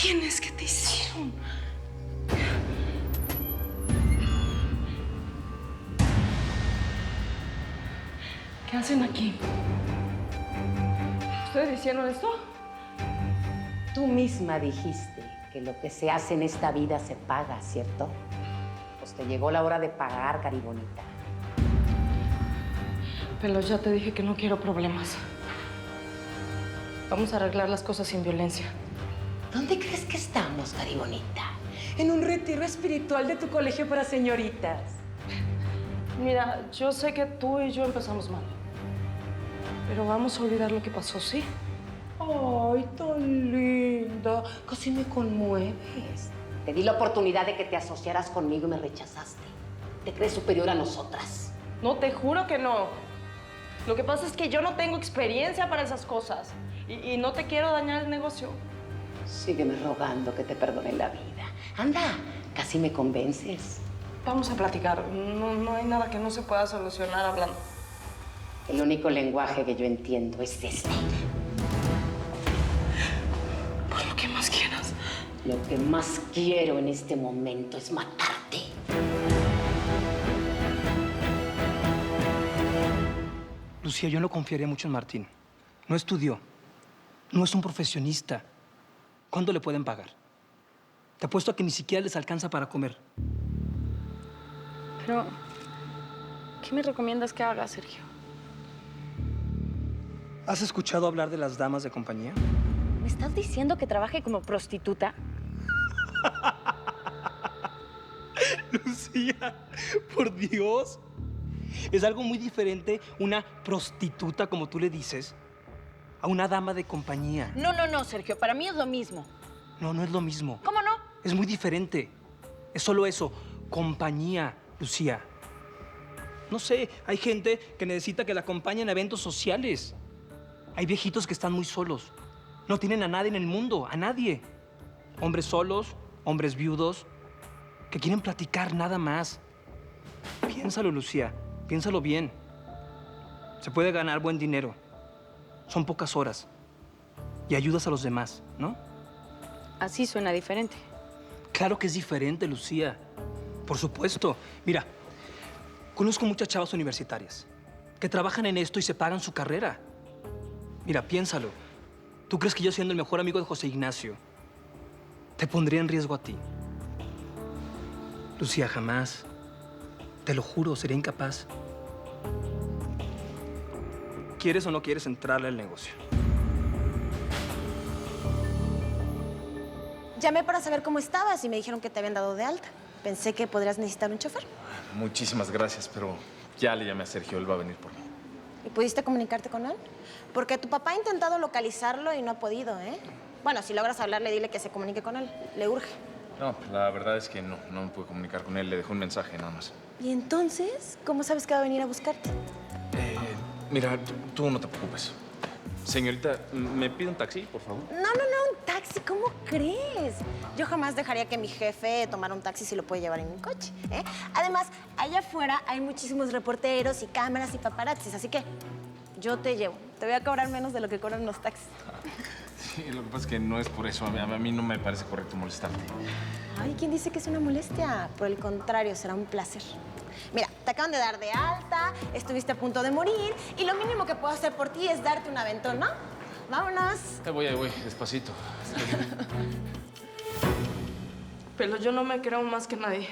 tienes? ¿Qué te hicieron? ¿Qué hacen aquí? ¿Ustedes hicieron esto? Tú misma dijiste que lo que se hace en esta vida se paga, ¿cierto? Pues te llegó la hora de pagar, caribonita. Pero ya te dije que no quiero problemas. Vamos a arreglar las cosas sin violencia. ¿Dónde crees que estamos, caribonita? En un retiro espiritual de tu colegio para señoritas. Mira, yo sé que tú y yo empezamos mal. Pero vamos a olvidar lo que pasó, ¿sí? Ay, tan linda. Casi me conmueves. Te di la oportunidad de que te asociaras conmigo y me rechazaste. ¿Te crees superior a nosotras? No, te juro que no. Lo que pasa es que yo no tengo experiencia para esas cosas. Y no te quiero dañar el negocio. Sígueme rogando que te perdone la vida. Anda, casi me convences. Vamos a platicar. No hay nada que no se pueda solucionar hablando. El único lenguaje que yo entiendo es este. Por lo que más quieras. Lo que más quiero en este momento es matarte. Lucía, yo no confiaría mucho en Martín. No estudió. No es un profesionista. ¿Cuándo le pueden pagar? Te apuesto a que ni siquiera les alcanza para comer. Pero, ¿qué me recomiendas que haga, Sergio? ¿Has escuchado hablar de las damas de compañía? ¿Me estás diciendo que trabaje como prostituta? Lucía, por Dios. Es algo muy diferente una prostituta, como tú le dices, a una dama de compañía. No, Sergio. Para mí es lo mismo. No, no es lo mismo. ¿Cómo no? Es muy diferente. Es solo eso, compañía, Lucía. No sé, hay gente que necesita que la acompañen a eventos sociales. Hay viejitos que están muy solos. No tienen a nadie en el mundo, a nadie. Hombres solos, hombres viudos, que quieren platicar nada más. Piénsalo, Lucía, piénsalo bien. Se puede ganar buen dinero. Son pocas horas. Y ayudas a los demás, ¿no? Así suena diferente. Claro que es diferente, Lucía. Por supuesto. Mira, conozco muchas chavas universitarias que trabajan en esto y se pagan su carrera. Mira, piénsalo. ¿Tú crees que yo, siendo el mejor amigo de José Ignacio, te pondría en riesgo a ti? Lucía, jamás. Te lo juro, sería incapaz. ¿Quieres o no quieres entrarle al negocio? Llamé para saber cómo estabas y me dijeron que te habían dado de alta. Pensé que podrías necesitar un chofer. Muchísimas gracias, pero ya le llamé a Sergio, él va a venir por mí. ¿Y pudiste comunicarte con él? Porque tu papá ha intentado localizarlo y no ha podido, ¿eh? Bueno, si logras hablarle, dile que se comunique con él. Le urge. No, la verdad es que no me pude comunicar con él, le dejé un mensaje nada más. ¿Y entonces? ¿Cómo sabes que va a venir a buscarte? Mira, tú no te preocupes. Señorita, ¿me pide un taxi, por favor? No, un taxi, ¿cómo crees? Yo jamás dejaría que mi jefe tomara un taxi si lo puede llevar en mi coche, ¿eh? Además, allá afuera hay muchísimos reporteros y cámaras y paparazzis, así que yo te llevo. Te voy a cobrar menos de lo que cobran los taxis. Sí, lo que pasa es que no es por eso. A mí no me parece correcto molestarte. Ay, ¿quién dice que es una molestia? Por el contrario, será un placer. Mira, te acaban de dar de alta, estuviste a punto de morir y lo mínimo que puedo hacer por ti es darte un aventón, ¿no? ¡Vámonos! Ahí voy, despacito. Pero yo no me creo más que nadie.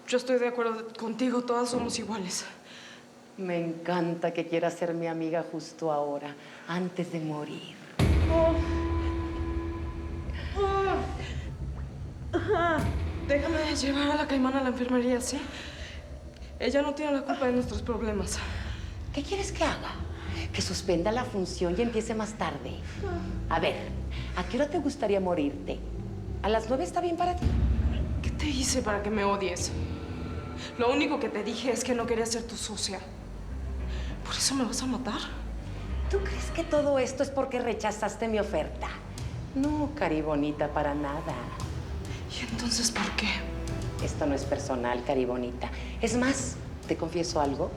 Yo estoy de acuerdo contigo, todas somos iguales. Me encanta que quieras ser mi amiga justo ahora, antes de morir. Déjame llevar a la Caimana a la enfermería, ¿sí? Ella no tiene la culpa de nuestros problemas. ¿Qué quieres que haga? Que suspenda la función y empiece más tarde. A ver, ¿a qué hora te gustaría morirte? ¿A las 9 está bien para ti? ¿Qué te hice para que me odies? Lo único que te dije es que no quería ser tu socia. ¿Por eso me vas a matar? ¿Tú crees que todo esto es porque rechazaste mi oferta? No, caribonita, para nada. ¿Y entonces por qué? Esto no es personal, caribonita. Es más, te confieso algo.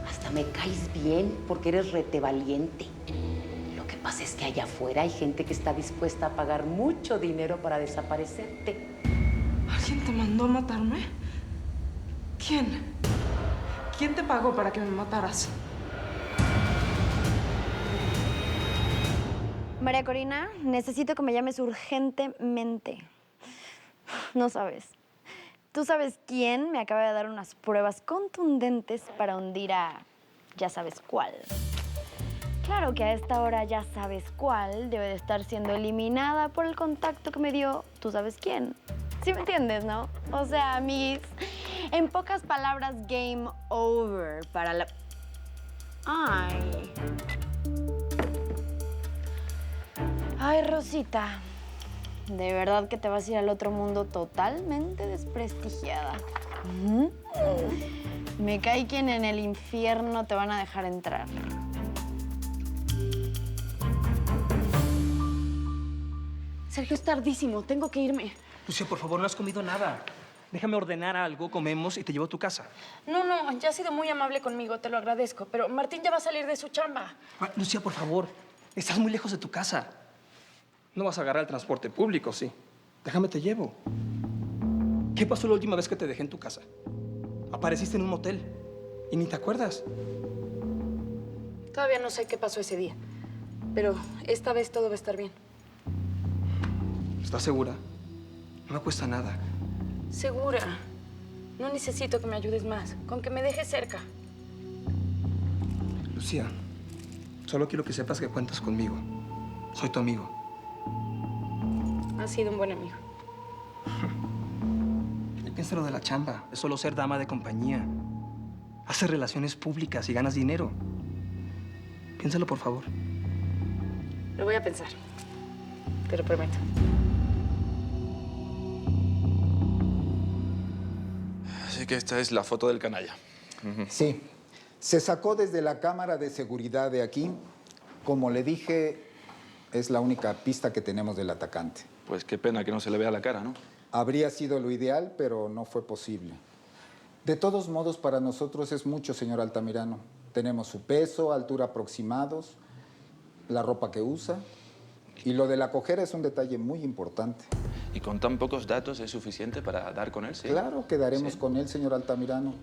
Hasta me caes bien porque eres rete valiente. Lo que pasa es que allá afuera hay gente que está dispuesta a pagar mucho dinero para desaparecerte. ¿Alguien te mandó a matarme? ¿Quién? ¿Quién te pagó para que me mataras? María Corina, necesito que me llames urgentemente. No sabes. ¿Tú sabes quién me acaba de dar unas pruebas contundentes para hundir a ya sabes cuál? Claro que a esta hora ya sabes cuál debe de estar siendo eliminada por el contacto que me dio tú sabes quién. ¿Sí me entiendes, no? O sea, amiguis, en pocas palabras, game over para la... Ay. Ay, Rosita. De verdad que te vas a ir al otro mundo totalmente desprestigiada. Ujú. Me cae quien en el infierno te van a dejar entrar. Sergio, es tardísimo. Tengo que irme. Lucía, por favor, no has comido nada. Déjame ordenar algo, comemos y te llevo a tu casa. No, ya has sido muy amable conmigo, te lo agradezco. Pero Martín ya va a salir de su chamba. Lucía, por favor, estás muy lejos de tu casa. No vas a agarrar el transporte público, sí. Déjame te llevo. ¿Qué pasó la última vez que te dejé en tu casa? Apareciste en un motel y ni te acuerdas. Todavía no sé qué pasó ese día. Pero esta vez todo va a estar bien. ¿Estás segura? No me cuesta nada. Segura. No necesito que me ayudes más. Con que me dejes cerca. Lucía, solo quiero que sepas que cuentas conmigo. Soy tu amigo. Has sido un buen amigo. Y piensa lo de la chamba. Es solo ser dama de compañía. Haces relaciones públicas y ganas dinero. Piénsalo, por favor. Lo voy a pensar. Te lo prometo. Así que esta es la foto del canalla. Sí, se sacó desde la cámara de seguridad de aquí. Como le dije, es la única pista que tenemos del atacante. Pues qué pena que no se le vea la cara, ¿no? Habría sido lo ideal, pero no fue posible. De todos modos, para nosotros es mucho, señor Altamirano. Tenemos su peso, altura aproximados, la ropa que usa. Y lo de la cojera es un detalle muy importante. ¿Y con tan pocos datos es suficiente para dar con él, sí? Claro que daremos ¿Sí? con él, señor Altamirano.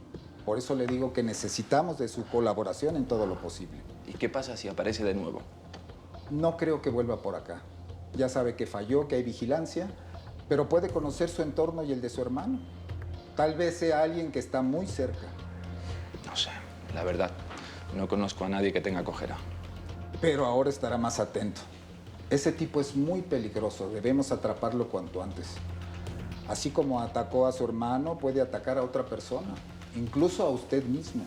Por eso le digo que necesitamos de su colaboración en todo lo posible. ¿Y qué pasa si aparece de nuevo? No creo que vuelva por acá. Ya sabe que falló, que hay vigilancia, pero puede conocer su entorno y el de su hermano. Tal vez sea alguien que está muy cerca. No sé, la verdad. No conozco a nadie que tenga cojera. Pero ahora estará más atento. Ese tipo es muy peligroso. Debemos atraparlo cuanto antes. Así como atacó a su hermano, puede atacar a otra persona, incluso a usted mismo.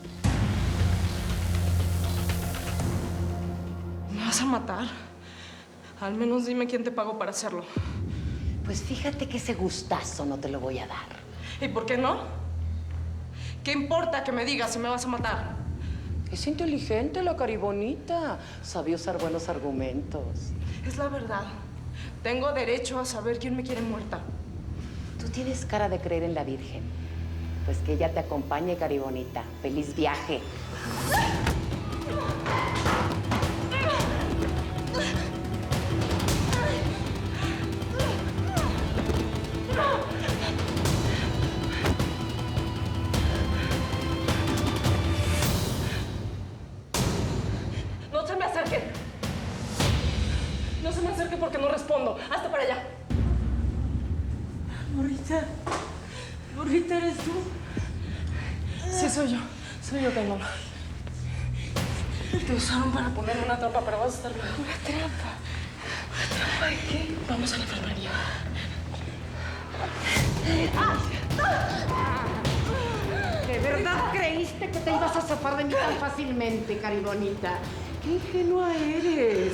¿Me vas a matar? Al menos dime quién te pagó para hacerlo. Pues fíjate que ese gustazo no te lo voy a dar. ¿Y por qué no? ¿Qué importa que me digas si me vas a matar? Es inteligente la caribonita. Sabe usar buenos argumentos. Es la verdad. Tengo derecho a saber quién me quiere muerta. Tú tienes cara de creer en la Virgen. Pues que ella te acompañe, caribonita. ¡Feliz viaje! ¡No se me acerquen! No se me acerquen porque no respondo. ¡Hasta para allá! Morrita. Morrita, ¿eres tú? Sí, soy yo. Soy yo, Caimán. Te usaron para ponerme una trampa, pero vas a estar bien. ¿Una trampa? ¿Una trampa de qué? Vamos a la enfermería. ¿De verdad creíste que te ibas a zafar de mí tan fácilmente, caribonita? ¡Qué ingenua eres!